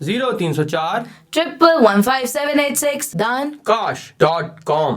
0304 1115786 done kash.com